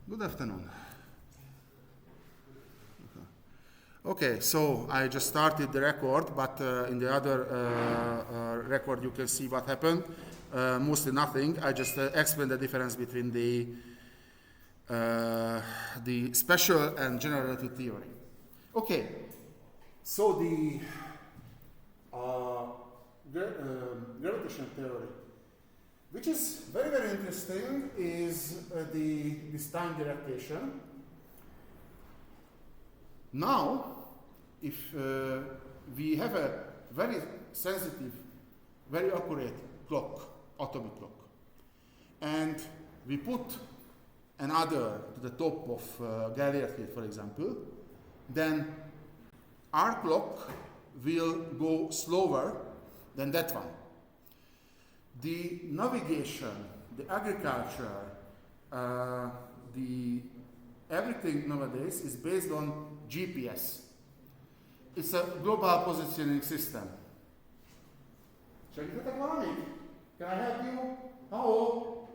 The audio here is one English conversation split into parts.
Good afternoon. Okay, so I just started the record, but in the other record you can see what happened. Mostly nothing. I just explained the difference between the special and general relativity theory. Okay, so the gravitational theory, which is very, very interesting, is this time dilation. Now, if we have a very sensitive, very accurate clock, atomic clock, and we put another to the top of Galilean field, for example, then our clock will go slower than that one. The navigation, the agriculture, everything nowadays is based on GPS. It's a global positioning system. Segíthetek valamit? Can I help you? Hello?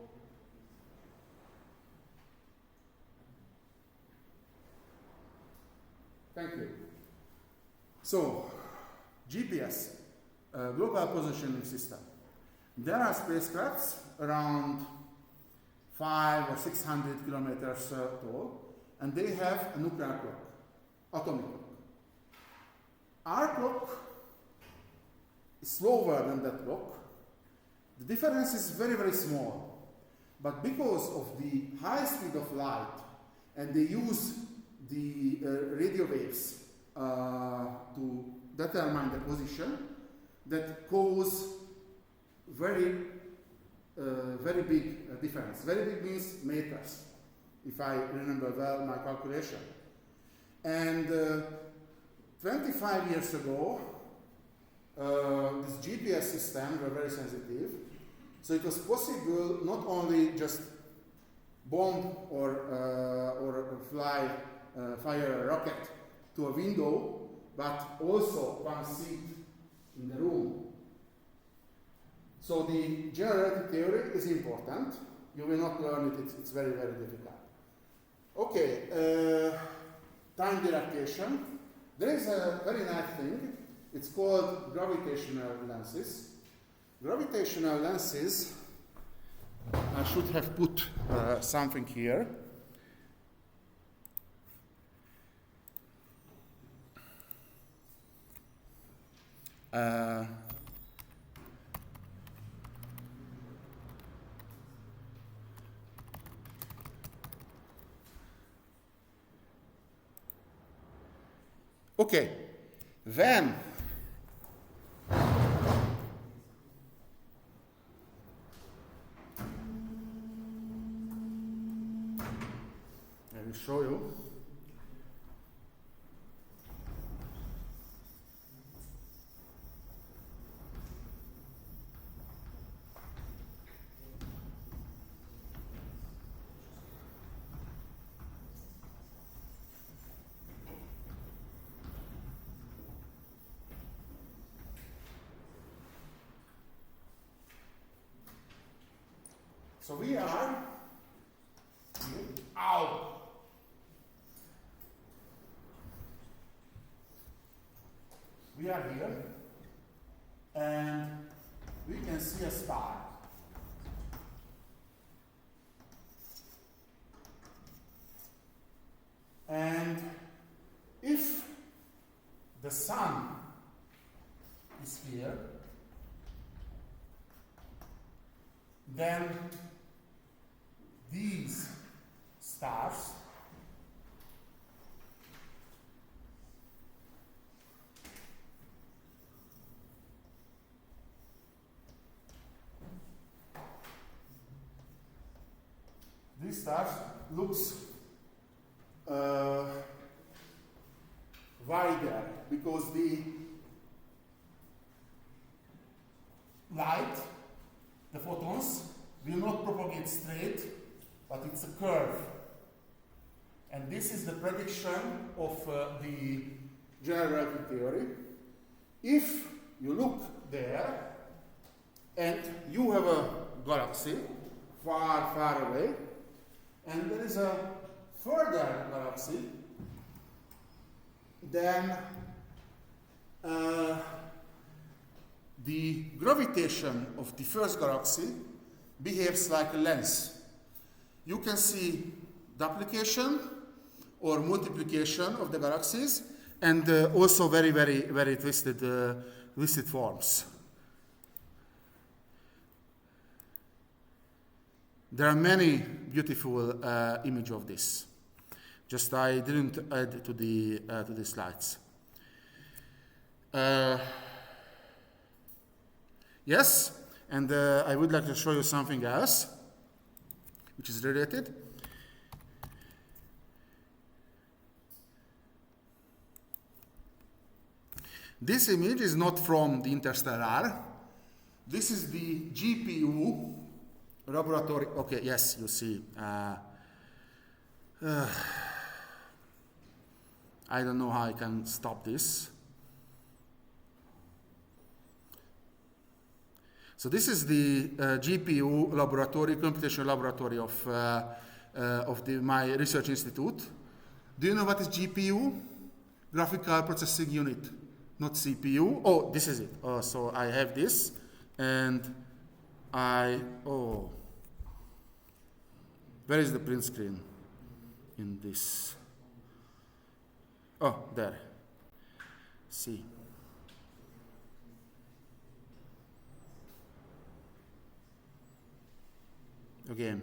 Thank you. So, GPS, global positioning system. There are spacecrafts around 500 or 600 kilometers tall, and they have a nuclear clock, atomic clock. Our clock is slower than that clock. The difference is very, very small. But because of the high speed of light, and they use the radio waves to determine the position, that cause very big difference. Very big means meters, if I remember well my calculation. And 25 years ago, this GPS system were very sensitive, so it was possible not only just bomb or fire a rocket to a window, but also one seat in the room. So the general relativity theory is important. You will not learn it, it's very, very difficult. Okay, time dilation. There is a very nice thing. It's called gravitational lenses. Gravitational lenses, I should have put something here. Okay, then I will show you. So we are, we are here, and we can see a star. And if the sun is here, then these stars looks wider because the light, the photons, will not propagate straight, but it's a curve. And this is the prediction of the general relativity theory. If you look there, and you have a galaxy far, far away, And there is a further galaxy, then the gravitation of the first galaxy behaves like a lens. You can see duplication or multiplication of the galaxies, and also very, very, very twisted forms. There are many beautiful images of this. Just I didn't add to the slides. Yes, and I would like to show you something else, which is related. This image is not from the interstellar. This is the GPU laboratory. Okay, yes, you see. I don't know how I can stop this. So this is the GPU laboratory, computational laboratory of my research institute. Do you know what is GPU? Graphical Processing Unit, not CPU. Oh, this is it. Oh, so I have this, and where is the print screen in this? Oh, there. See. Again.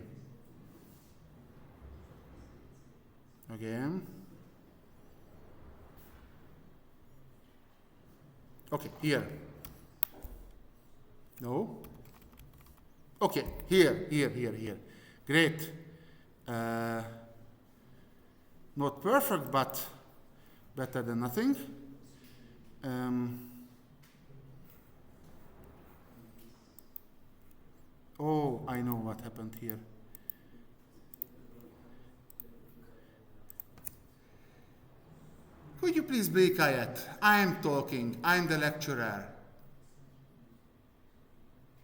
Okay, here. No? Okay, here. Great. Not perfect, but better than nothing. Oh, I know what happened here. Could you please be quiet? I am talking. I am the lecturer.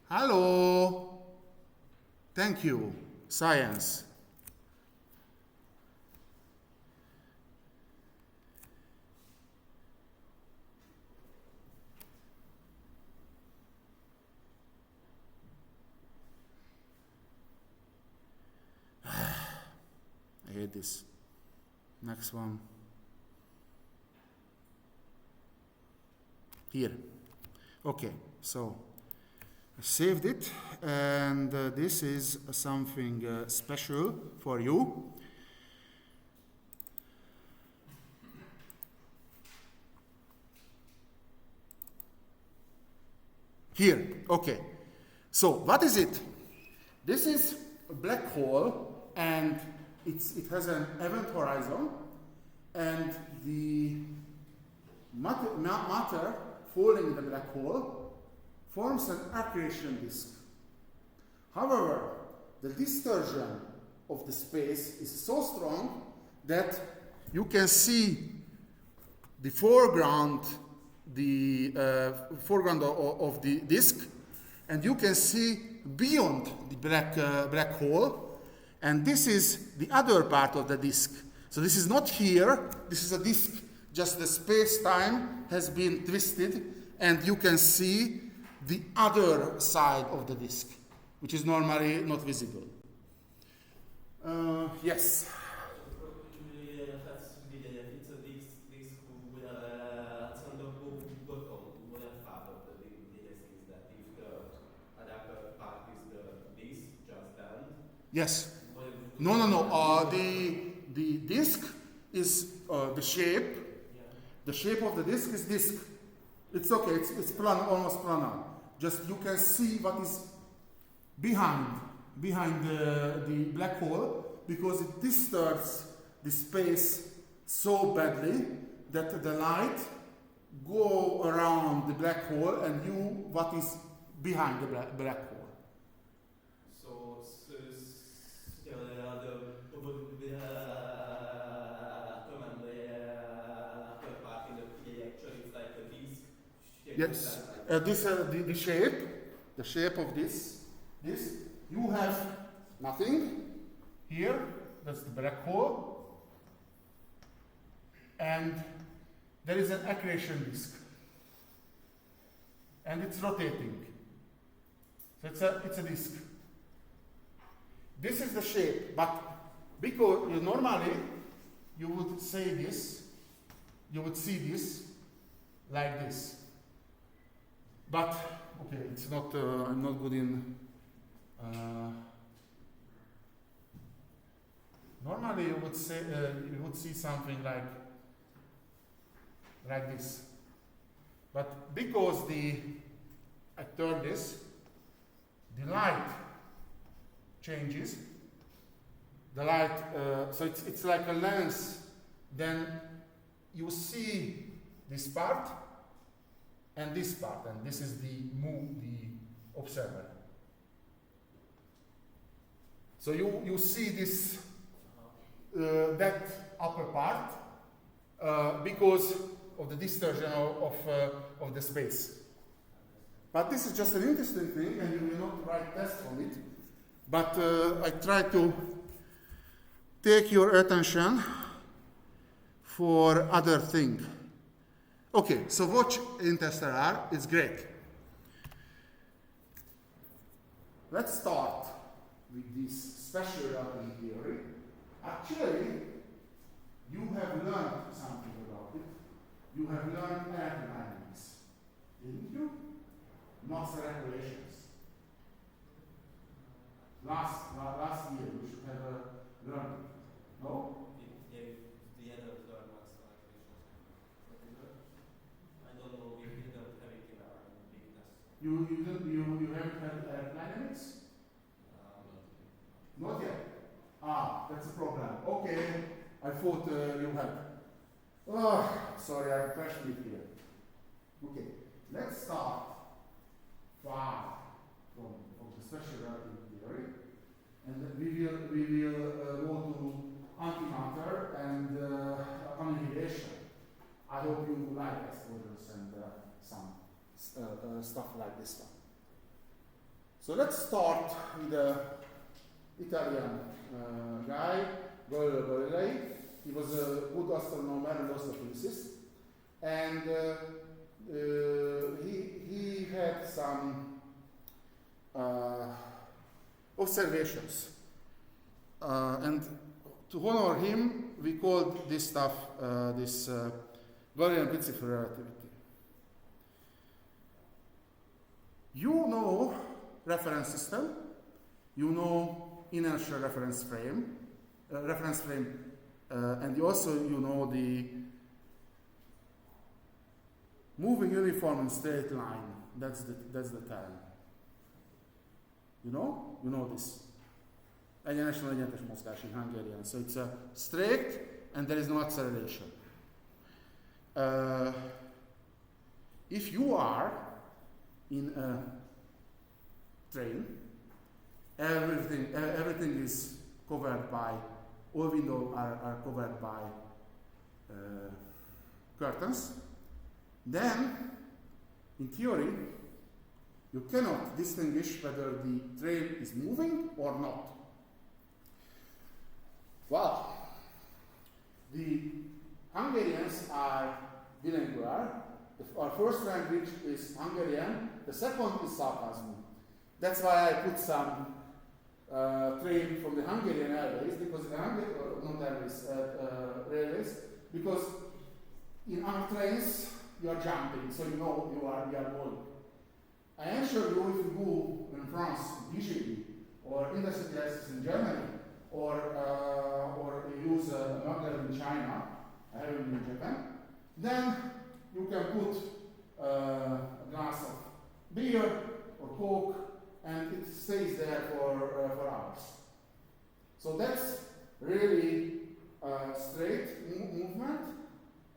Hello. Thank you. Science. I hate this. Next one. Here. Okay, so I saved it, and this is something special for you. Here, okay. So what is it? This is a black hole, and it has an event horizon, and the matter falling in the black hole forms an accretion disk. However, the distortion of the space is so strong that you can see the foreground, of the disk, and you can see beyond the black hole, and this is the other part of the disk. So this is not here, this is a disk, just the space-time has been twisted, and you can see the other side of the disk, which is normally not visible. Yes? Yes. No. The disk is the shape. The shape of the disk is disk. It's okay. It's planar, almost planar. Just you can see what is behind the black hole, because it distorts the space so badly that the light go around the black hole and you what is behind the black hole. Yes, the shape of this, you have nothing here, that's the black hole, and there is an accretion disk, and it's rotating. So it's a disk. This is the shape, but because normally you would say this, you would see this like this. But okay, it's not. I'm not good in. Normally, you would say you would see something like this. But because I turn this, the light changes. The light, so it's like a lens. Then you see this part and this part, and this is the observer. So you see this that upper part because of the distortion of the space. But this is just an interesting thing, and you will not write tests on it. But I try to take your attention for other thing. Okay, so watch interstellar, it's great. Let's start with this special relativity theory. Actually, you have learned something about it. You have learned aerodynamics, didn't you? Mass regulations. Last year you should have learned it. No? The end of the mass regulations. I don't know if we don't have it in our big test. You haven't had aerodynamics? Not yet. Ah, that's a problem. Okay, I thought you had. Oh, sorry, I'm crashing it here. Okay, let's start far from the special relativity theory, and then we will go to antimatter and annihilation. I hope you like exposures and some stuff like this one. So let's start with the Italian guy, Galilei. He was a good astronomer and also physicist, and he had some observations, and to honor him, we called this stuff this Galilean principle of relativity. You know reference system, you know inertial reference frame, and you know the moving uniform and straight line. That's the term. You know this. Egyenes mozgás in Hungarian. So it's a straight and there is no acceleration. If you are in a train, everything is covered by, all windows are covered by curtains, then in theory you cannot distinguish whether the train is moving or not. Well, the Hungarians are bilingual. Our first language is Hungarian, the second is sarcasm. That's why I put some train from the Hungarian airways, because railways, because in our trains you are jumping, so you know we are going. I assure you, if you go in France, DGB, or industry access in Germany, or you use a maglev in China, I have it in Japan, then you can put a glass of beer or Coke, and it stays there for hours. So that's really a straight movement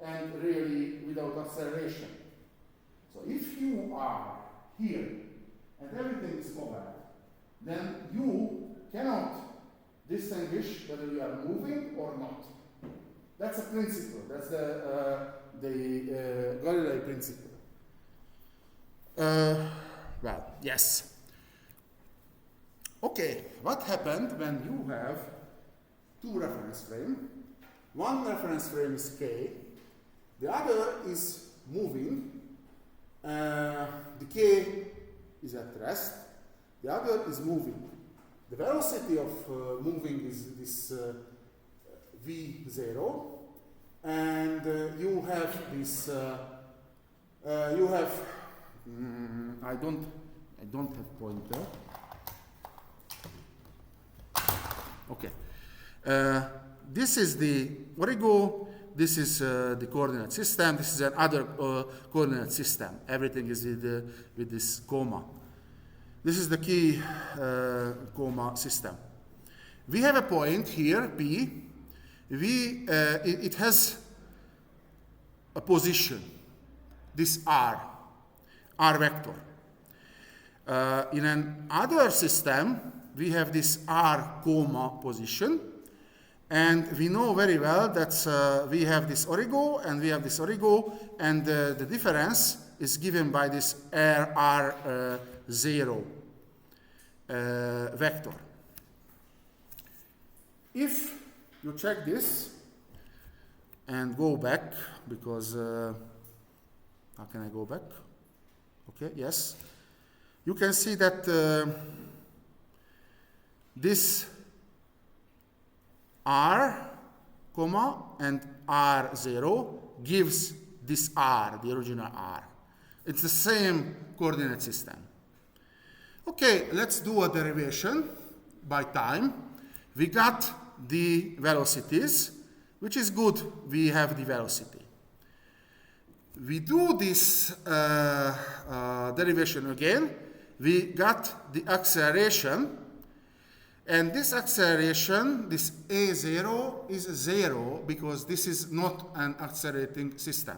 and really without acceleration. So if you are here and everything is covered, then you cannot distinguish whether you are moving or not. That's a principle. That's the Galilei principle. Well, yes. Okay, what happened when you have two reference frames. One reference frame is K, the other is moving, the K is at rest, the other is moving. The velocity of moving is this V0, and you have this, I don't have pointer. Okay. This is the origo, this is the coordinate system, this is another coordinate system. Everything is with this comma. This is the key comma system. We have a point here, P. It has a position, this R vector. In another system, we have this R comma position, and we know very well that we have this origo and we have this origo, and the difference is given by this R0 vector. If you check this and go back, because how can I go back? Okay, yes. You can see that this R, comma, and R0 gives this R, the original R. It's the same coordinate system. Okay, let's do a derivation by time. We got the velocities, which is good. We have the velocity. We do this derivation again. We got the acceleration. And this acceleration, this A0 is 0 because this is not an accelerating system.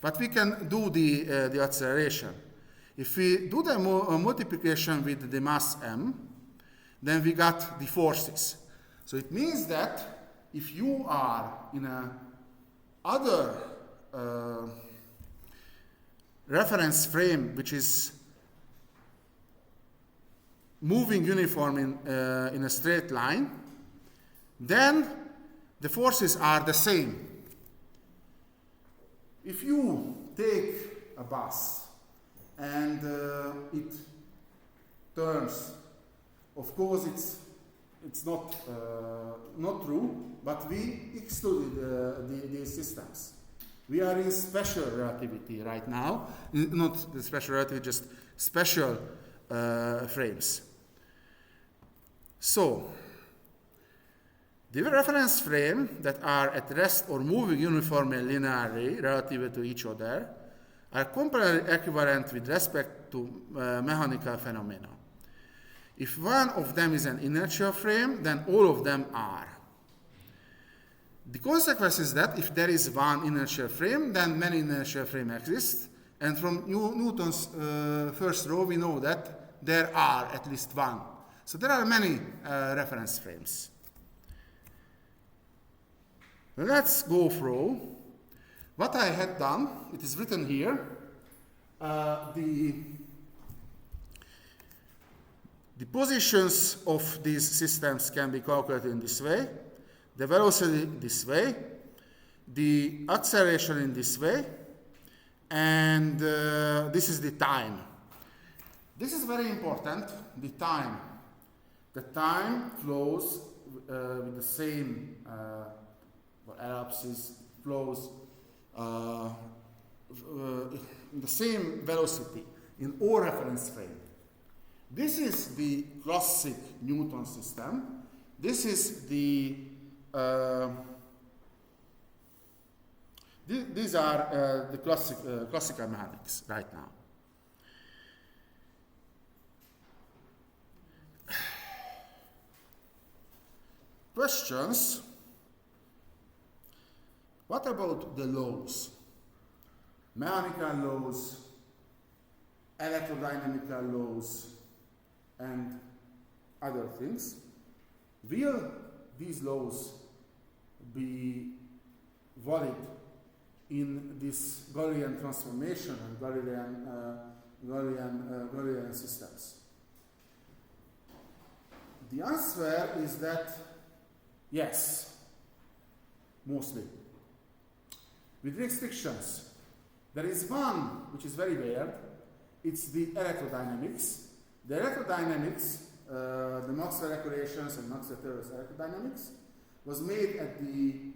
But we can do the acceleration. If we do the multiplication with the mass m, then we got the forces. So it means that if you are in a other reference frame which is moving uniform in a straight line, then the forces are the same. If you take a bus and it turns, of course it's not true, but we excluded these systems. We are in special relativity right now, not the special relativity, just special frames. So, the reference frames that are at rest or moving uniformly and linearly relative to each other are completely equivalent with respect to mechanical phenomena. If one of them is an inertial frame, then all of them are. The consequence is that if there is one inertial frame, then many inertial frames exist. And from Newton's first law, we know that there are at least one. So there are many reference frames. Let's go through what I had done. It is written here. The positions of these systems can be calculated in this way, the velocity this way, the acceleration in this way, and this is the time. This is very important, the time. The time flows with the same ellipses, flows the same velocity in all reference frames. This is the classic Newton system. This is the these are the classical mechanics right now. Questions? What about the laws? Mechanical laws, electrodynamical laws, and other things. Will these laws be valid in this Gaussian transformation and Gaussian systems? The answer is that Yes, mostly. With restrictions, there is one which is very weird. It's the electrodynamics. The electrodynamics, the Maxwell equations and Maxwell-Tyrrell's electrodynamics, was made at the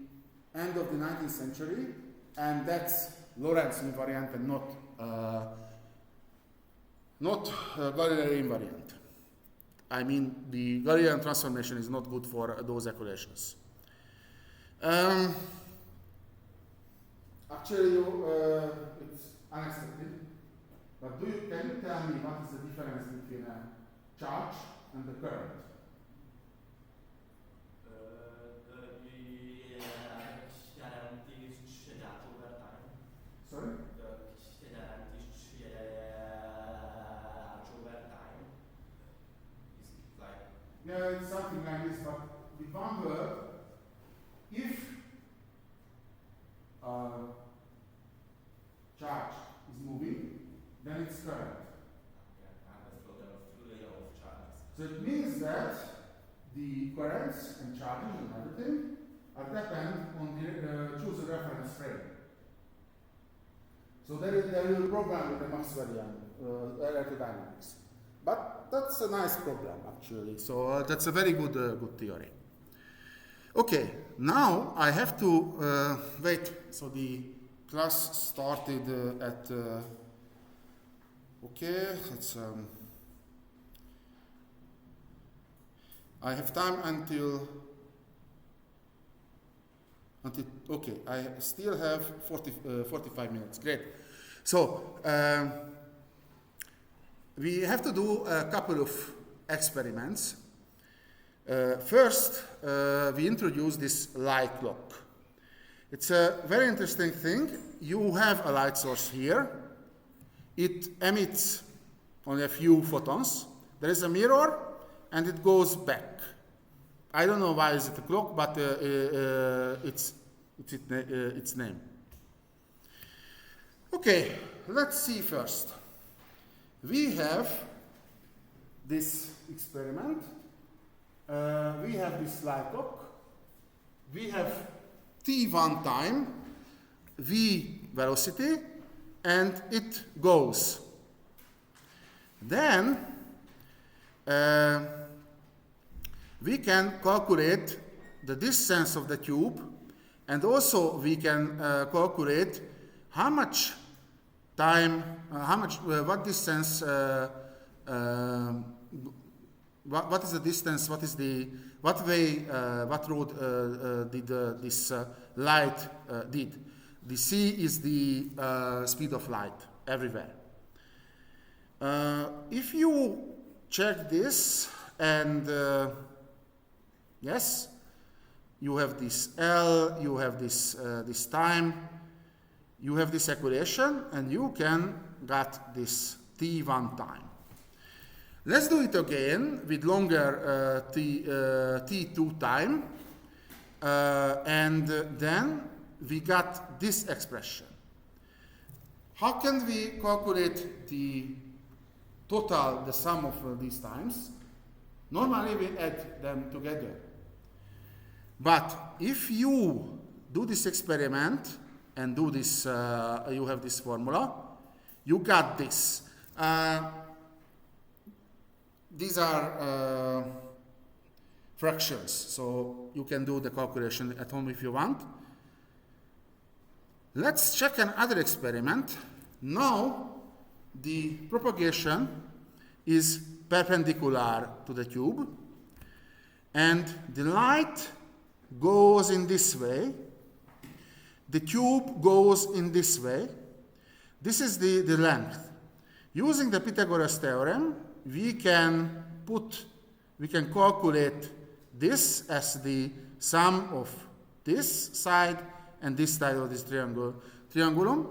end of the 19th century, and that's Lorentz invariant and not Galilei invariant. I mean, the Galilean transformation is not good for those equations. Actually, it's unexpected. But can you tell me what is the difference between a charge and the current? Sorry? Yeah, it's something like this, but with one word, if charge is moving, then it's current. So it means that the currents and charges and everything are dependent on the choose a reference frame. So there is a program with the Maxwellian electrodynamics. But that's a nice program actually. So that's a very good theory. Okay, now I have to wait. So the class started at okay. Let's. I have time until okay. I still have 45 minutes. Great. So we have to do a couple of experiments. First, we introduce this light clock. It's a very interesting thing. You have a light source here. It emits only a few photons. There is a mirror, and it goes back. I don't know why is it a clock, but it's its name. Okay, let's see first. We have this experiment. We have this light clock. We have t1 time, v velocity, and it goes. Then we can calculate the distance of the tube, and also we can calculate how much time, what distance, what is the distance, what road did this light did. The c is the speed of light everywhere. If you check this, and yes, you have this L, you have this this time, you have this equation, and you can get this t1 time. Let's do it again with longer t2 time, and then we got this expression. How can we calculate the total, the sum of these times? Normally we add them together. But if you do this experiment and do this, you have this formula, you got this. These are fractions, so you can do the calculation at home if you want. Let's check another experiment. Now the propagation is perpendicular to the tube, and the light goes in this way, the tube goes in this way. This is the length. Using the Pythagoras theorem, we can calculate this as the sum of this side and this side of this triangulum,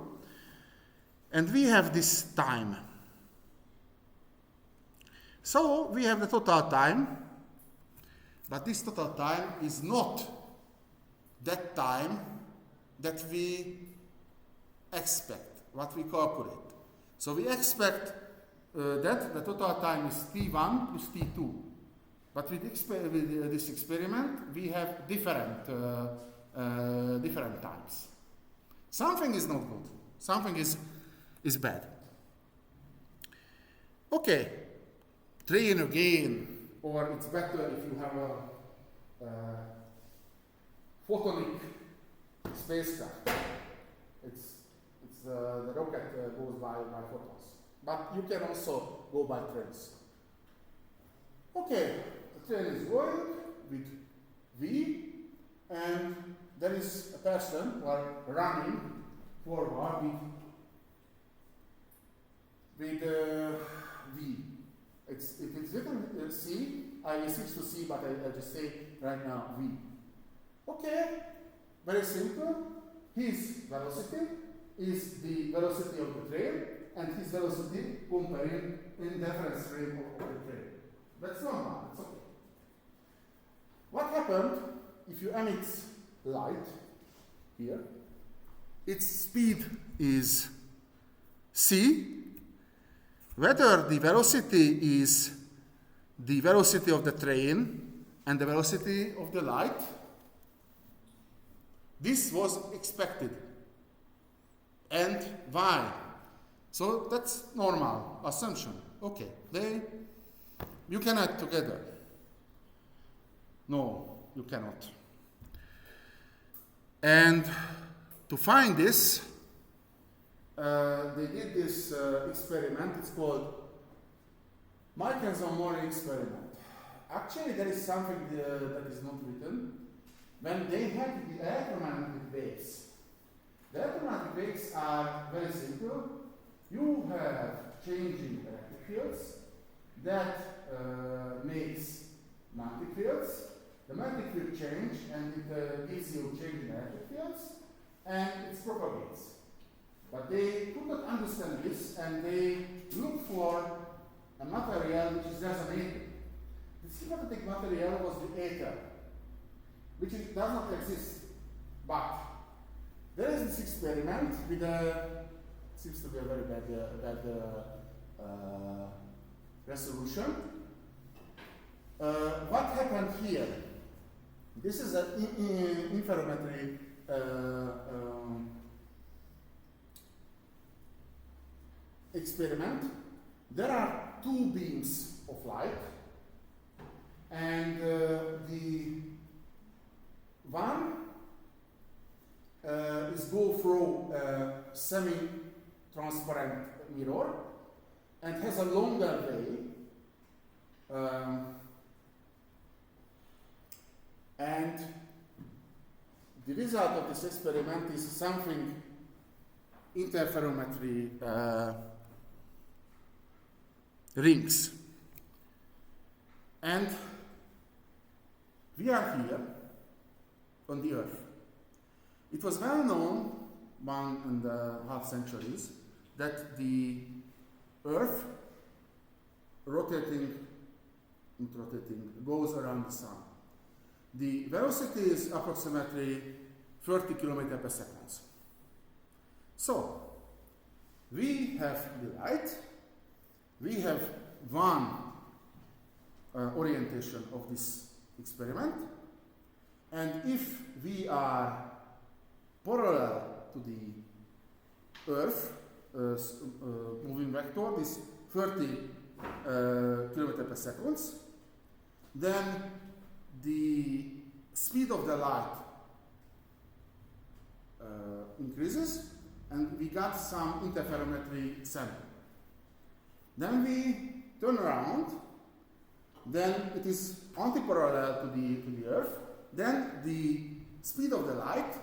and we have this time. So we have the total time, but this total time is not that time that we expect, what we calculate. So we expect that the total time is t1 plus t2, But with this experiment, we have different types. Something is not good. Something is bad. Okay, train again, or it's better if you have a photonic spacecraft. The rocket goes by photons, but you can also go by trains. Okay, the train is going with V, and there is a person running forward with V. If it's written C, I will switch to C, but I just say right now V. Okay, very simple. His velocity is the velocity of the train, and his velocity comparing in difference frame of the train. That's normal, that's okay. What happened if you emit light here? Its speed is C. Whether the velocity is the velocity of the train and the velocity of the light, this was expected. And why? So that's normal assumption. Okay, you can add together. No, you cannot. And to find this, they did this experiment. It's called Michelson-Morley experiment. Actually, there is something that is not written. When they had the electromagnetic waves, the electromagnetic waves are very simple. You have changing electric fields that makes magnetic fields. The magnetic field change, and it gives you changing electric fields, and it propagates. But they could not understand this, and they looked for a material which is resonating. The sympathetic material was the ether, which does not exist. But there is this experiment with seems to be a very bad resolution. What happened here? This is an interferometry experiment. There are two beams of light, and the one is go through a semi-transparent mirror and has a longer way, and the result of this experiment is something interferometry rings. And we are here on the Earth. It was well known 1.5 centuries that the Earth goes around the Sun. The velocity is approximately 30 kilometers per second. So, we have the light, we have one orientation of this experiment, and if we are parallel to the Earth moving vector, this 30 kilometers per second, then the speed of the light increases, and we got some interferometry sample. Then we turn around, then it is anti-parallel to the Earth, then the speed of the light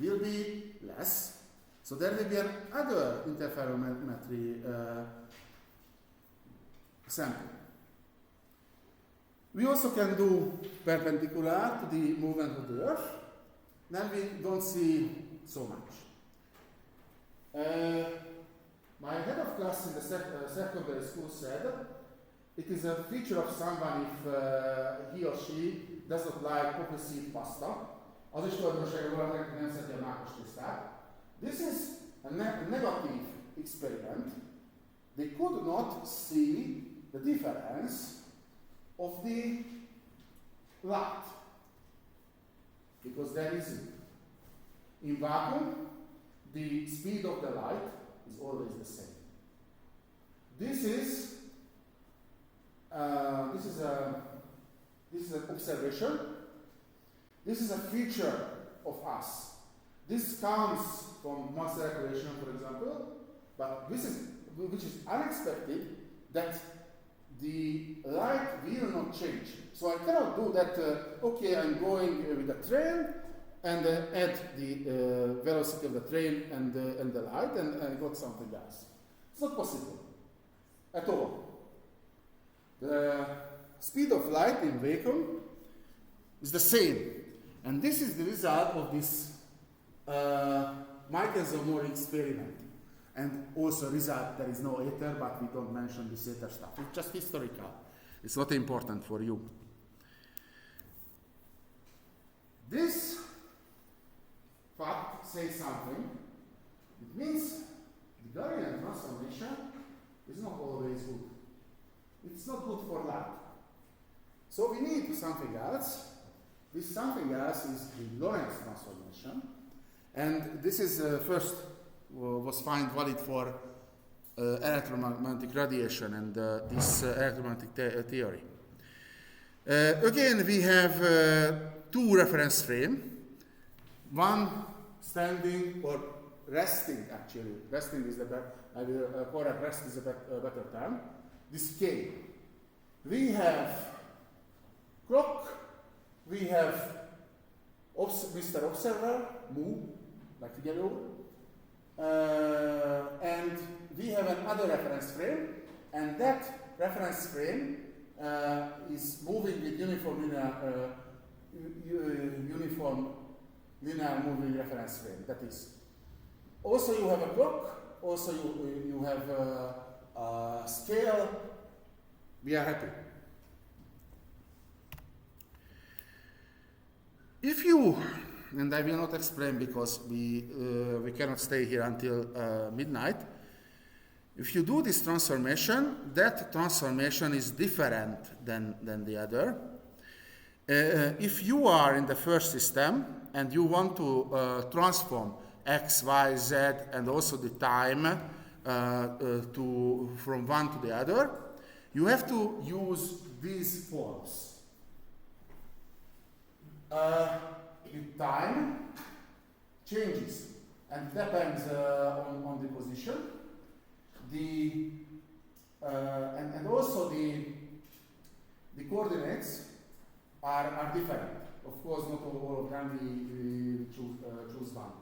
will be less, so there will be another interferometry sample. We also can do perpendicular to the movement of the Earth, then we don't see so much. My head of class in the secondary school said it is a feature of someone if he or she does not like poppy seed pasta. Az is tulajdonsága valakinek nem szereti a mákos tisztát. This is a negative experiment. They could not see the difference of the light, because there isn't. In vacuum, the speed of the light is always the same. This is an observation. This is a feature of us. This comes from master equation, for example, but which is unexpected, that the light will not change. So I cannot do that, okay, I'm going with the train and add the velocity of the train and the light and I got something else. It's not possible at all. The speed of light in vacuum is the same. And this is the result of this Michelson-Morley experiment. And also result, there is no ether, but we don't mention this ether stuff. It's just historical. It's not important for you. This fact says something. It means the Gaussian transformation is not always good. It's not good for light. So we need something else. This something else is the Lorentz transformation. And this is first was found valid for electromagnetic radiation and this electromagnetic theory. Again, we have two reference frames. One standing or resting, actually. Resting is the better, I will correct, rest is a better term. This K. We have clock, we have Mr. Observer, mu, like yellow, and we have another reference frame, and that reference frame is moving with uniform linear moving reference frame. That is. Also, you have a clock. Also, you have a scale. We are happy. If you, and I will not explain because we cannot stay here until midnight. If you do this transformation, that transformation is different than the other. If you are in the first system and you want to transform x, y, z, and also the time from one to the other, you have to use these forms. The time changes and depends on the position. And also the coordinates are different. Of course, not all of them we choose one.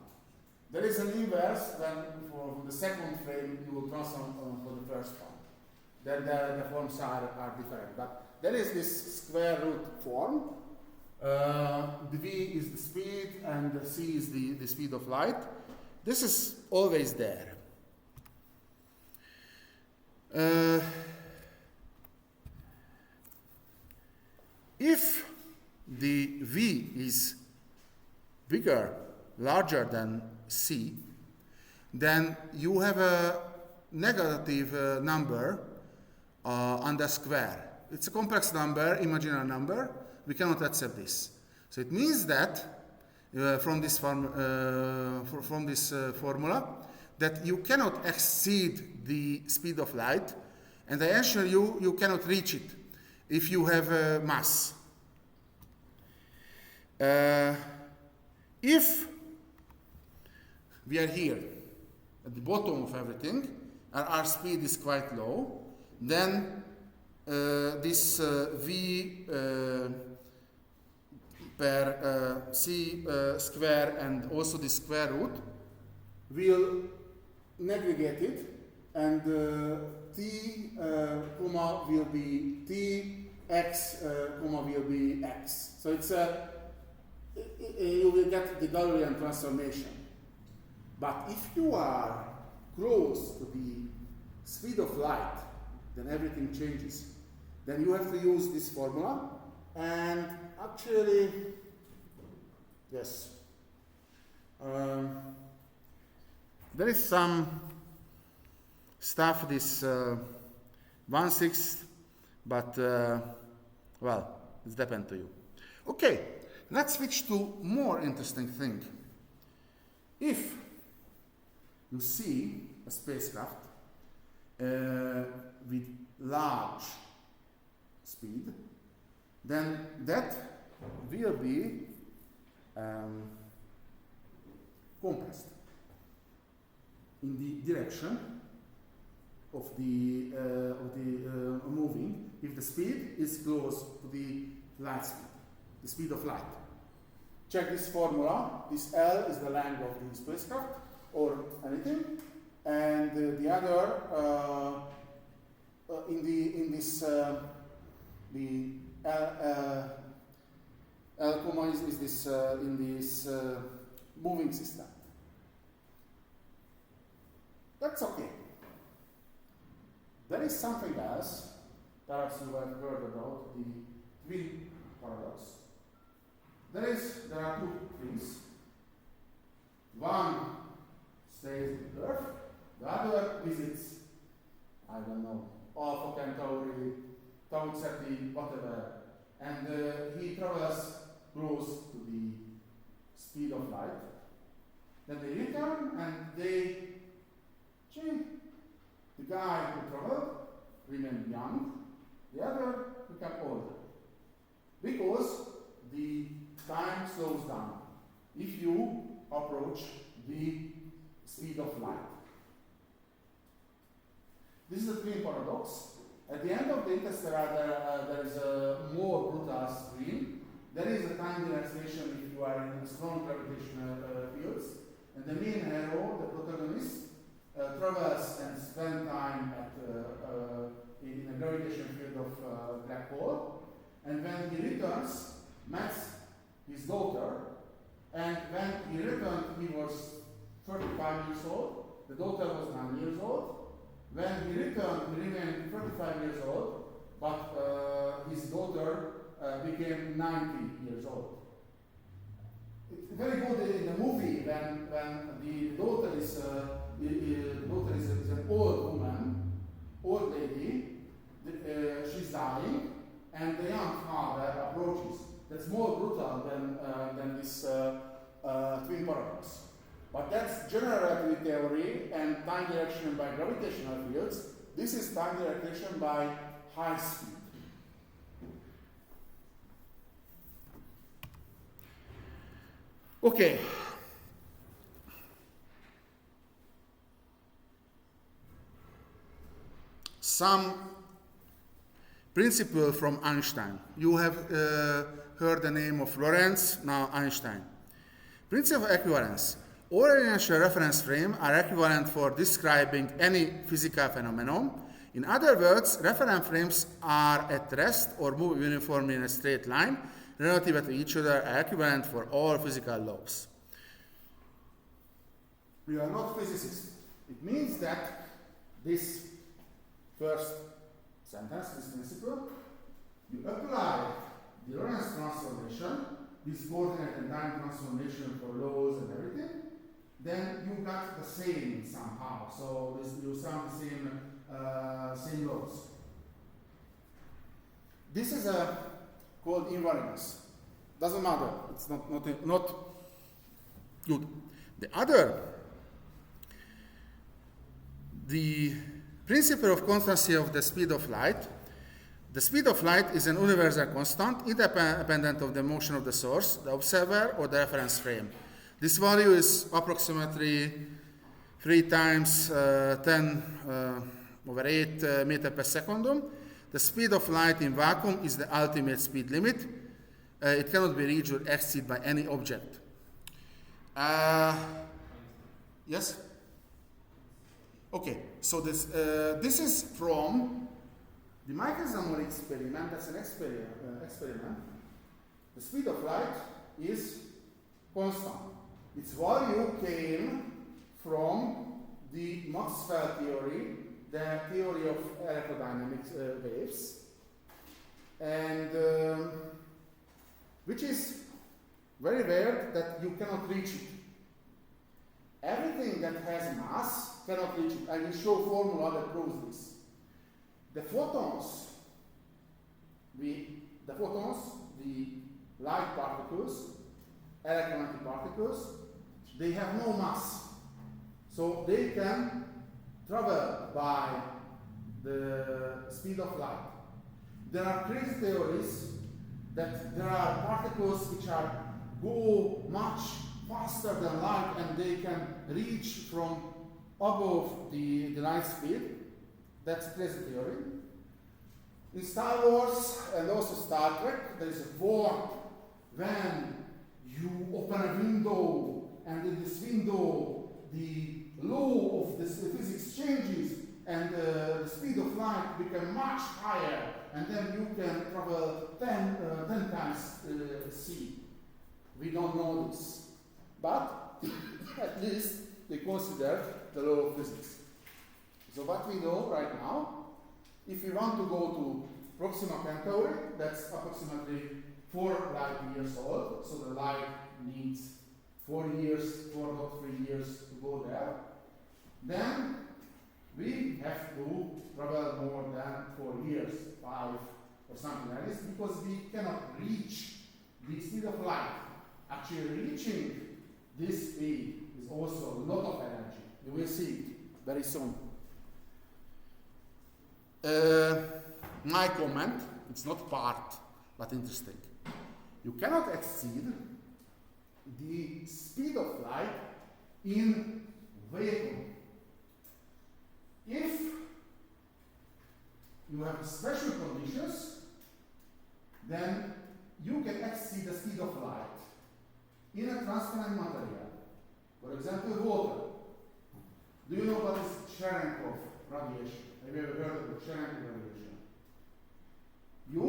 There is an inverse when for the second frame you will transform for the first one. Then the forms are different. But there is this square root form. The v is the speed and the c is the speed of light. This is always there. If the v is bigger, larger than c, then you have a negative number on the square. It's a complex number, imaginary number. We cannot accept this. So it means that from this formula that you cannot exceed the speed of light, and I assure you, you cannot reach it if you have a mass. If we are here at the bottom of everything, and our speed is quite low, then this v per c square and also the square root will negate it, and t comma will be t, x comma will be x. So it's you will get the Gaussian transformation. But if you are close to the speed of light, then everything changes. Then you have to use this formula, and actually, yes, there is some stuff, this 1/6, but Well, it's depends to you. Okay, let's switch to more interesting thing. If you see a spacecraft with large speed, then that will be compressed in the direction of the moving if the speed is close to the light speed, the speed of light. Check this formula. This L is the length of the spacecraft or anything, and the other the L comma is this in this moving system. That's okay. There is something else. Perhaps you have heard about the twin paradox. There are two things. One stays on Earth, the other visits, I don't know, Alpha Centauri, Tau Ceti, whatever, and he travels close to the speed of light. Then they return and they change. The guy who traveled remained young, the other became older. Because the time slows down if you approach the speed of light. This is a twin paradox. At the end of the interstellar, there is a more brutal stream. There is a time dilation if you are in strong gravitational fields. And the main hero, the protagonist, travels and spends time in a gravitational field of black hole. And when he returns, meets his daughter. And when he returned, he was 35 years old. The daughter was 9 years old. When he returned, he remained 35 years old, but his daughter became 90 years old. It's very good in the movie when the daughter is an old woman, old lady, she's dying, and the young father approaches. That's more brutal than this twin paradox. But that's general relativity theory and time dilation by gravitational fields. This is time dilation by high speed. Okay. Some principle from Einstein. You have heard the name of Lorentz, now Einstein. Principle of equivalence. All inertial reference frames are equivalent for describing any physical phenomenon. In other words, reference frames are at rest or move uniformly in a straight line, relative to each other, are equivalent for all physical laws. We are not physicists. It means that this first sentence, this principle, you apply the Lorentz transformation, this coordinate and time transformation for laws and everything, then you got the same somehow. So you sum the same laws. This is called invariance. Doesn't matter. It's not good. The principle of constancy of the speed of light. The speed of light is an universal constant, independent of the motion of the source, the observer, or the reference frame. This value is approximately 3 times 10 over 8 meter per second. The speed of light in vacuum is the ultimate speed limit. It cannot be reached or exceeded by any object. Yes? Okay, so this is from the Michelson-Morley experiment. That's an experiment. The speed of light is constant. Its value came from the Maxwell theory, the theory of electrodynamic waves, and which is very rare that you cannot reach it. Everything that has mass cannot reach it. I will show formula that proves this. The photons we the photons, the light particles, electromagnetic particles, they have no mass. So they can travel by the speed of light. There are crazy theories that there are particles which go much faster than light and they can reach from above the light speed. That's a crazy theory. In Star Wars and also Star Trek, there is a warp when you open a window and in this window the law of the physics changes and the speed of light becomes much higher and then you can travel 10 times speed. We don't know this, but at least they consider the law of physics. So what we know right now, if we want to go to Proxima Centauri, that's approximately 4 light years old, so the light needs 4.3 years to go there, then we have to travel more than 4 years, 5 or something like this, because we cannot reach the speed of light. Actually reaching this speed is also a lot of energy. You will see it very soon. My comment, it's not part, but interesting. You cannot exceed the speed of light in vacuum. If you have special conditions, then you can exceed the speed of light in a transparent material. For example, water. Do you know what is Cherenkov radiation? Have you ever heard of Cherenkov radiation? You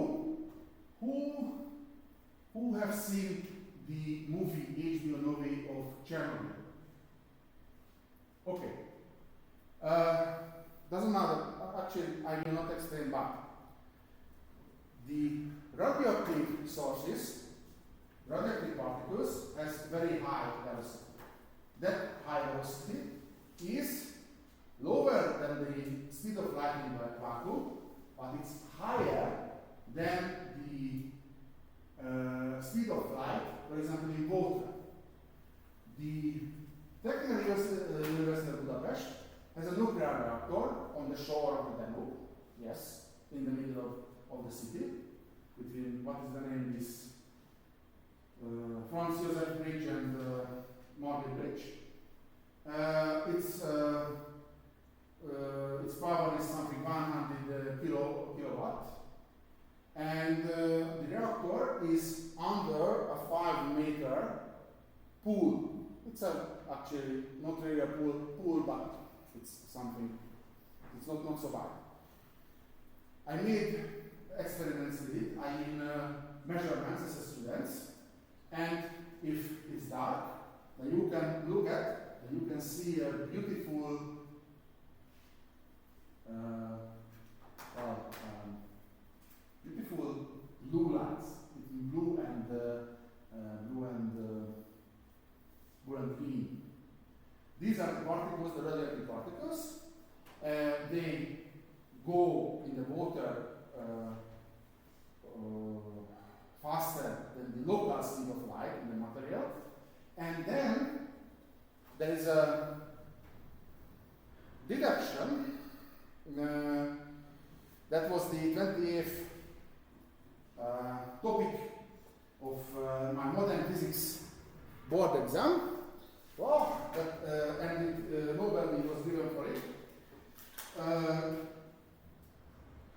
who have seen the movie, HBO movie of Chernobyl? Okay. Doesn't matter. Actually, I will not explain back. The radioactive sources, radioactive particles, has very high velocity. That high velocity is lower than the speed of light in the vacuum, but it's higher than the speed of light, for example, in water. The Technical University of Budapest has a nuclear reactor on the shore of the Danube, yes, in the middle of the city, between, what is the name, this Franz Josef Bridge and Morley Bridge. Its power is something 100 kilowatt, and the reactor is under a 5-meter pool. It's actually not really a pool, but it's something. It's not so bad. I made experiments with it. I mean measurements as a student, and if it's dark, then you can look at, and you can see a beautiful beautiful blue lights, blue and green. These are the particles, the radioactive particles. They go in the water faster than the local speed of light in the material. And then there is a deduction. That was the 20th topic of my modern physics board exam. Wow, and Nobel was given for it.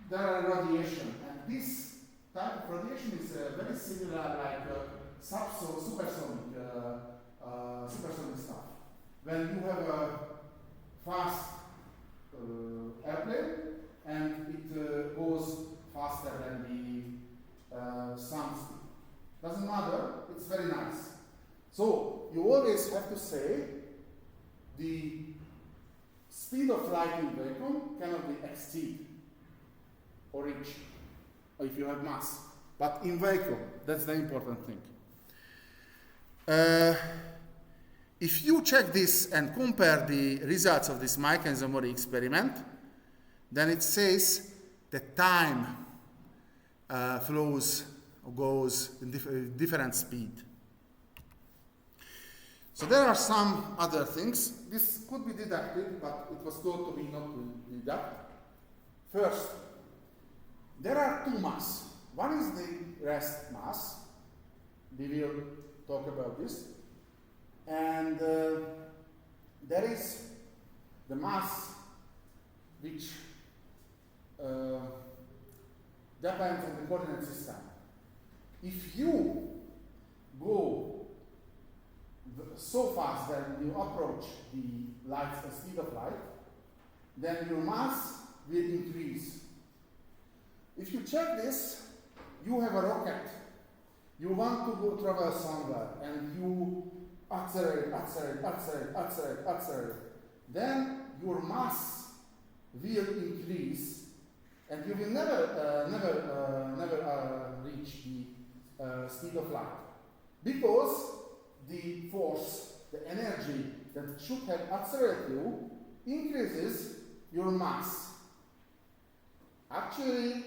There are radiation, and this type of radiation is very similar like supersonic stuff. When you have a fast airplane and it goes faster than the sound speed. Doesn't matter, it's very nice. So you always have to say the speed of light in vacuum cannot be exceeded or reached, or if you have mass. But in vacuum, that's the important thing. If you check this and compare the results of this Michelson-Morley experiment, then it says the time flows or goes in different speed. So there are some other things. This could be deducted, but it was thought to be not to deduct. First, there are two masses. One is the rest mass. We will talk about this. And there is the mass which depends on the coordinate system. If you go so fast that you approach the speed of light, then your mass will increase. If you check this, you have a rocket. You want to go travel somewhere, and you accelerate. Then your mass will increase, and you will never reach the speed of light, because the force, the energy that should have accelerated you, increases your mass. Actually,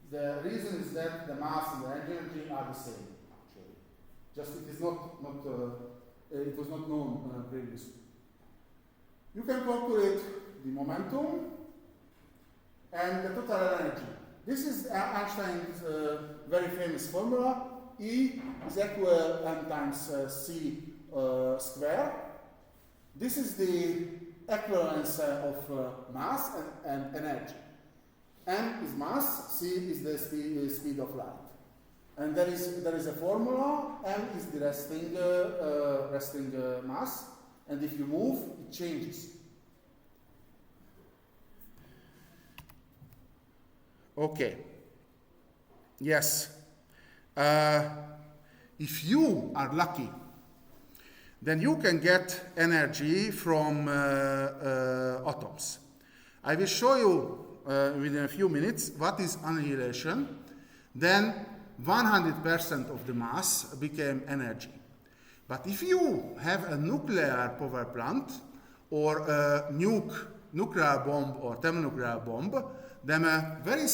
the reason is that the mass and the energy are the same. Actually, just it is it was not known previously. You can calculate the momentum and the total energy. This is Einstein's very famous formula. E is equal m times c square. This is the equivalence of mass and energy. M is mass, c is the speed of light. And there is a formula. M is the resting mass, and if you move, it changes. Okay. Yes. If you are lucky, then you can get energy from atoms. I will show you within a few minutes what is annihilation. Then 100% of the mass became energy. But if you have a nuclear power plant or a nuclear bomb or thermonuclear bomb, then a very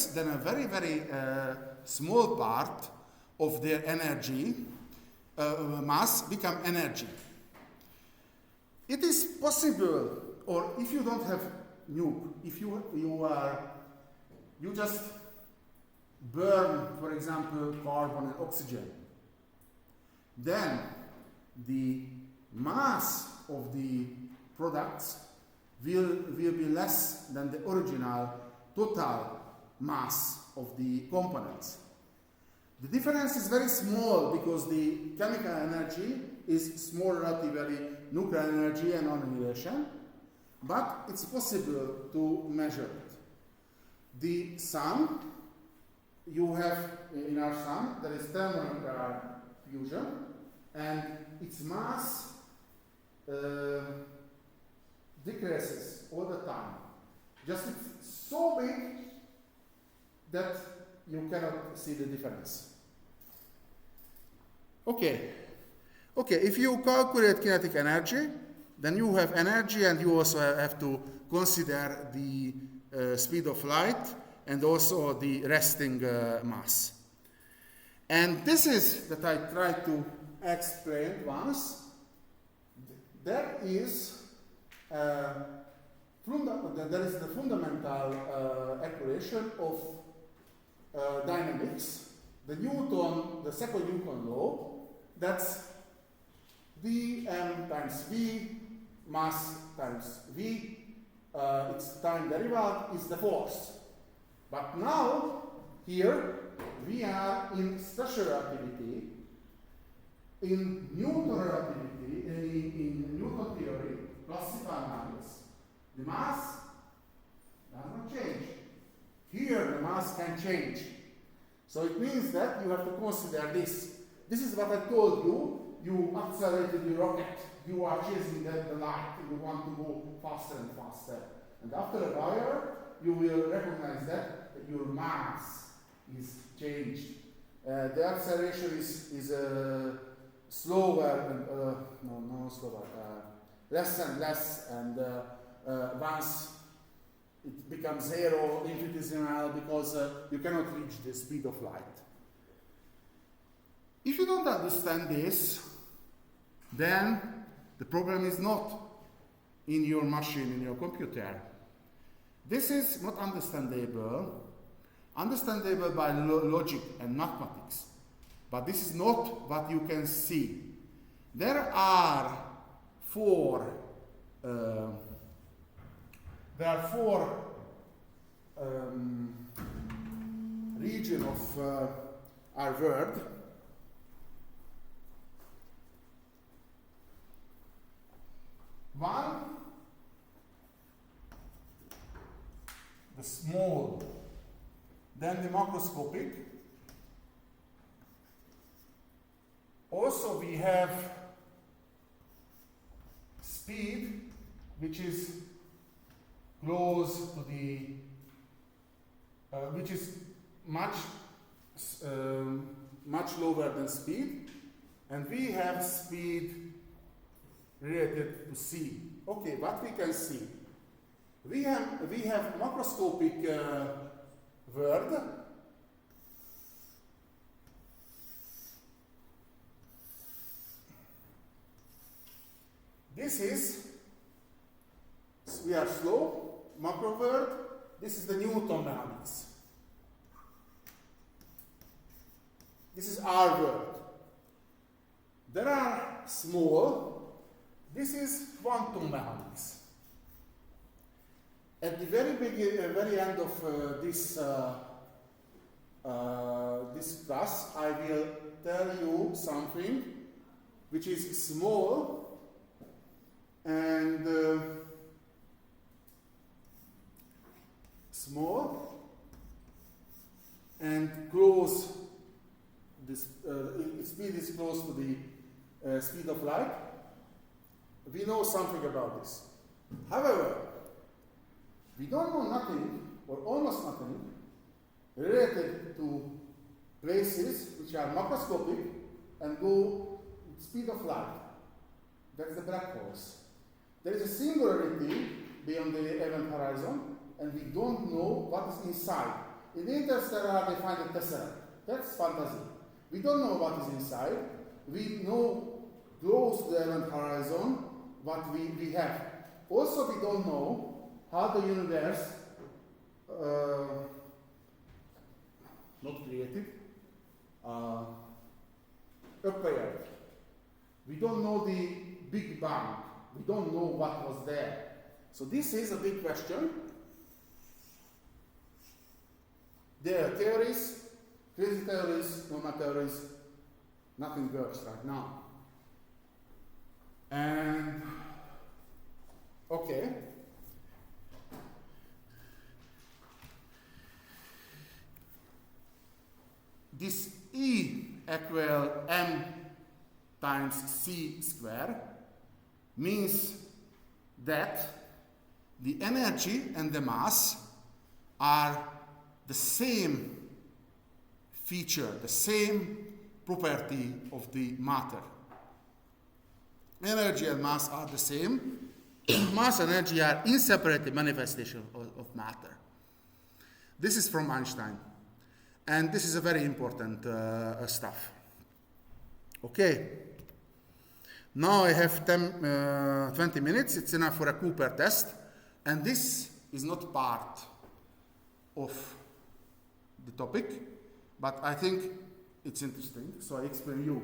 small part of their energy mass become energy. It is possible, or if you don't have nuke, if you just burn, for example, carbon and oxygen, then the mass of the products will be less than the original total mass of the components. The difference is very small because the chemical energy is small relatively nuclear energy and annihilation, but it's possible to measure it. The sun, you have in our sun, there is thermonuclear fusion, and its mass decreases all the time. Just it's so big that you cannot see the difference. Okay, if you calculate kinetic energy, then you have energy, and you also have to consider the speed of light and also the resting mass. And this is that I tried to explain once. There is the fundamental equation of dynamics, the second Newton law. That's Vm times V, mass times V, its time derivative is the force. But now, here, we are in special relativity. In Newton relativity, in Newton theory, classical mathematics, the mass does not change. Here, the mass can change. So it means that you have to consider this. This is what I told you. You accelerated the rocket. You are chasing the light. You want to go faster and faster. And after a while, you will recognize that your mass is changed. The acceleration is slower, and, less and less, and once it becomes zero, infinitesimal, because you cannot reach the speed of light. If you don't understand this, then the problem is not in your machine, in your computer. This is not understandable by logic and mathematics, but this is not what you can see. There are four regions of our world. One, the small, then the macroscopic. Also we have speed, which is close to the, which is much lower than speed, and we have speed related to C. Okay, what we can see? We have macroscopic world. This is, we are slow, macro world. This is the Newton mechanics. This is our world. There are small. This is quantum mechanics. At the very end of this class, I will tell you something which is small and close. This its speed is close to the speed of light. We know something about this. However, we don't know nothing, or almost nothing, related to places which are macroscopic and go at speed of light. That's the black holes. There is a singularity beyond the event horizon, and we don't know what is inside. In the interstellar, they find a tesseract. That's fantasy. We don't know what is inside. We know close to the event horizon what we have. Also, we don't know how the universe, not created, appeared. We don't know the Big Bang. We don't know what was there. So this is a big question. There are theories, crazy theories, normal theories. Nothing works right now. And okay. This E equal m times c square means that the energy and the mass are the same feature, the same property of the matter. Energy and mass are the same. Mass and energy are inseparable manifestations of matter. This is from Einstein. And this is a very important stuff. Okay. Now I have 20 minutes. It's enough for a Cooper test. And this is not part of the topic, but I think it's interesting, so I explain you.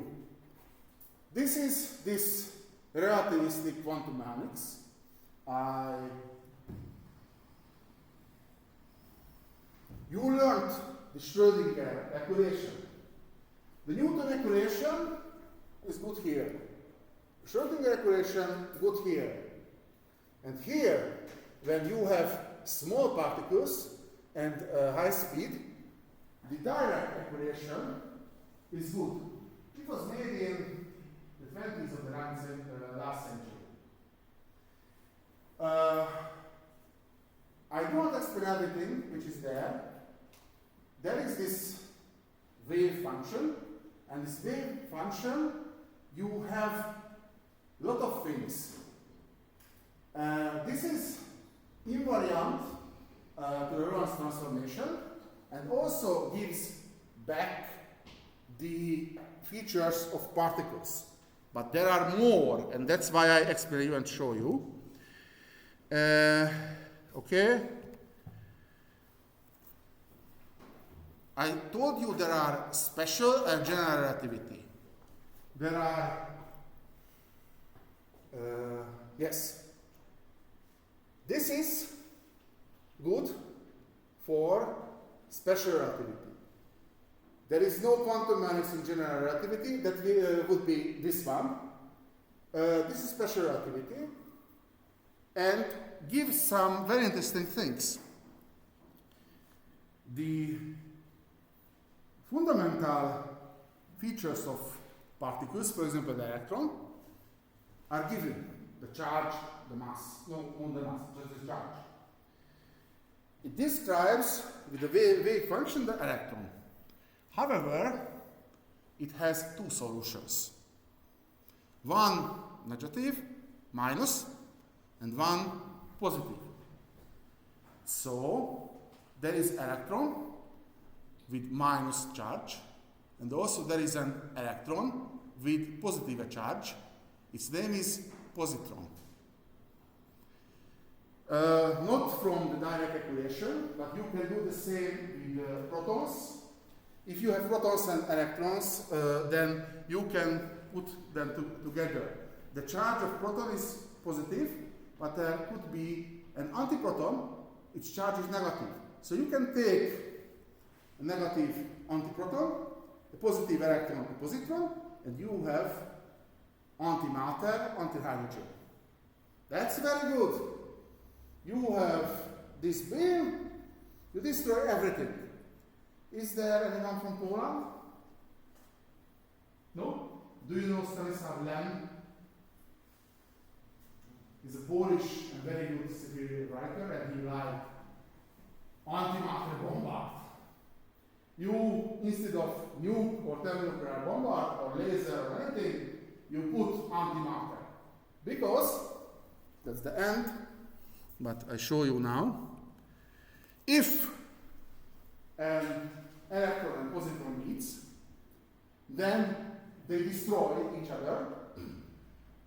This is this relativistic quantum mechanics. You learned the Schrödinger equation. The Newton equation is good here. Schrödinger equation good here. And here, when you have small particles and high speed, the Dirac equation is good. It was made in the 20s of the last century. I don't explain everything which is there. There is this wave function, and this wave function, you have a lot of things. This is invariant transformation and also gives back the features of particles. But there are more, and that's why I explain you and show you. Okay. I told you there are special and general relativity. There are, yes. This is good for special relativity. There is no quantum mechanics in general relativity. That would be this one. This is special relativity and gives some very interesting things. The fundamental features of particles, for example the electron, are given. The charge, the mass, no the mass, just the charge. It describes with the wave function the electron. However, it has two solutions. One negative, minus, and one positive. So, there is electron with minus charge, and also there is an electron with positive charge. Its name is positron. Not from the direct equation, but you can do the same with protons. If you have protons and electrons, then you can put them together. The charge of proton is positive, but there could be an antiproton, its charge is negative. So you can take a negative antiproton, a positive electron, a positron, and you have antimatter, antihydrogen. That's very good. You have this beam, you destroy everything. Is there anyone from Poland? No? Do you know Stanisław Lem? He's a Polish and very good civil writer, and he liked antimatter bombard. You, instead of nuke or thermonuclear bombard or laser or anything, you put antimatter. Because, that's the end, but I show you now. If an electron and positron meets, then they destroy each other.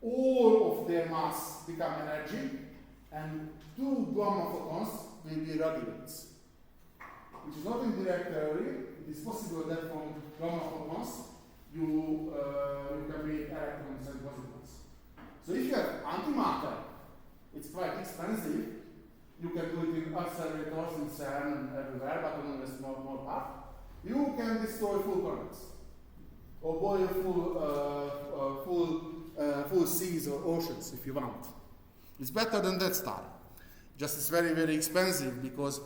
All of their mass become energy, and two gamma photons will be radiates. Which is not in direct theory. It is possible that from gamma photons you can make electrons and positons. So if you have antimatter, it's quite expensive. You can do it in accelerators in CERN and everywhere, but only a small part. You can destroy full currents or boil full seas or oceans if you want. It's better than that star. Just it's very, very expensive because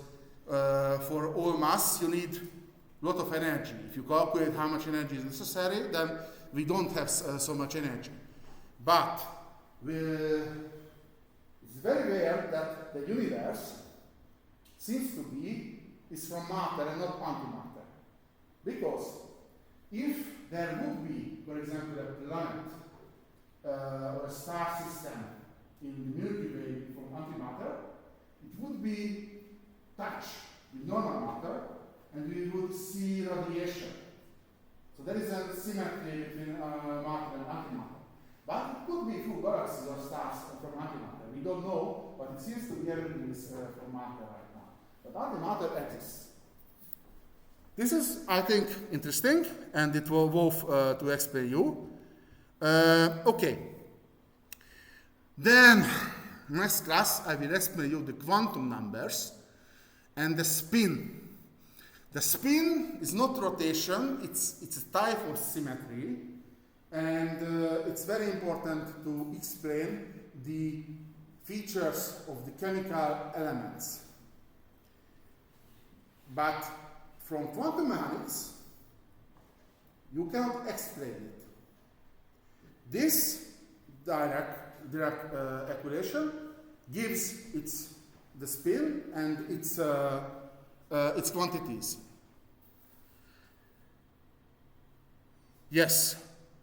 for all mass you need a lot of energy. If you calculate how much energy is necessary, then we don't have so much energy. But it's very rare that the universe seems to be is from matter and not antimatter. Because if there would be, for example, a planet or a star system in the Milky Way from antimatter, it would be touched with normal matter and we would see radiation. So there is a symmetry between matter and antimatter. But it could be full galaxies or stars from antimatter. We don't know, but it seems to be everything is from matter right now. But antimatter exists. This is, I think, interesting, and it will worth to explain you. Okay. Then, next class, I will explain you the quantum numbers and the spin. The spin is not rotation, it's a type of symmetry, and it's very important to explain the features of the chemical elements. But from quantum mechanics, you cannot explain it. This direct equation gives the spin and its quantities. Yes.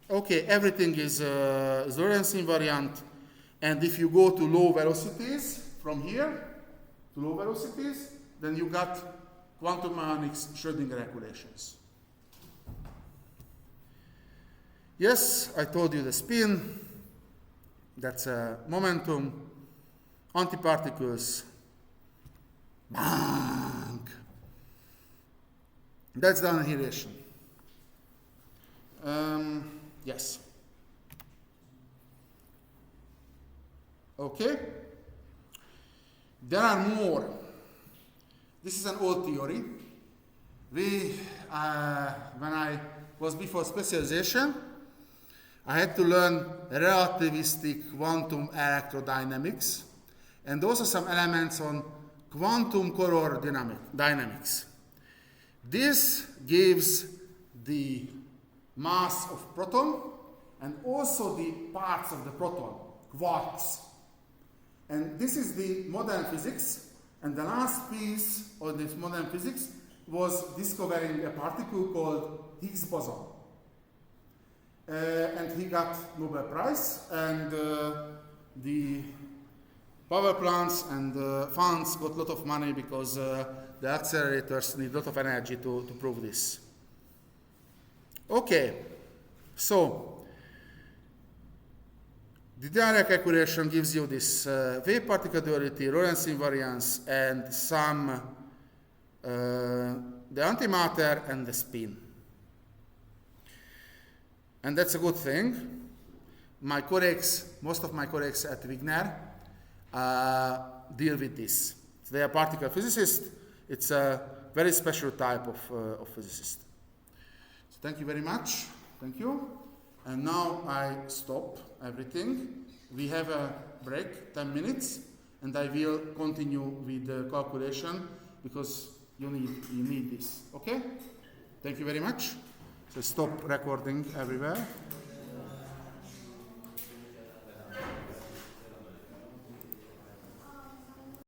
Okay, everything is Lorentz invariant, and if you go to low velocities from here to low velocities, then you got quantum mechanics Schrödinger equations. Yes, I told you the spin, that's momentum, antiparticles, bang. That's the annihilation. Yes. Okay. There are more. This is an old theory. When I was before specialization, I had to learn relativistic quantum electrodynamics and also some elements on quantum color dynamics. This gives the mass of proton and also the parts of the proton, quarks. And this is the modern physics, and the last piece of this modern physics was discovering a particle called Higgs boson. And he got Nobel Prize, and the power plants and funds got a lot of money because the accelerators need a lot of energy to prove this. Okay, so the Dirac equation gives you this wave-particle duality, Lorentz invariance, and some the antimatter and the spin. And that's a good thing. My colleagues, most of my colleagues at Wigner, deal with this. So they are particle physicists. It's a very special type of physicist. So thank you very much. Thank you. And now I stop everything. We have a break, 10 minutes, and I will continue with the calculation because you need this. Okay? Thank you very much. So stop recording everywhere.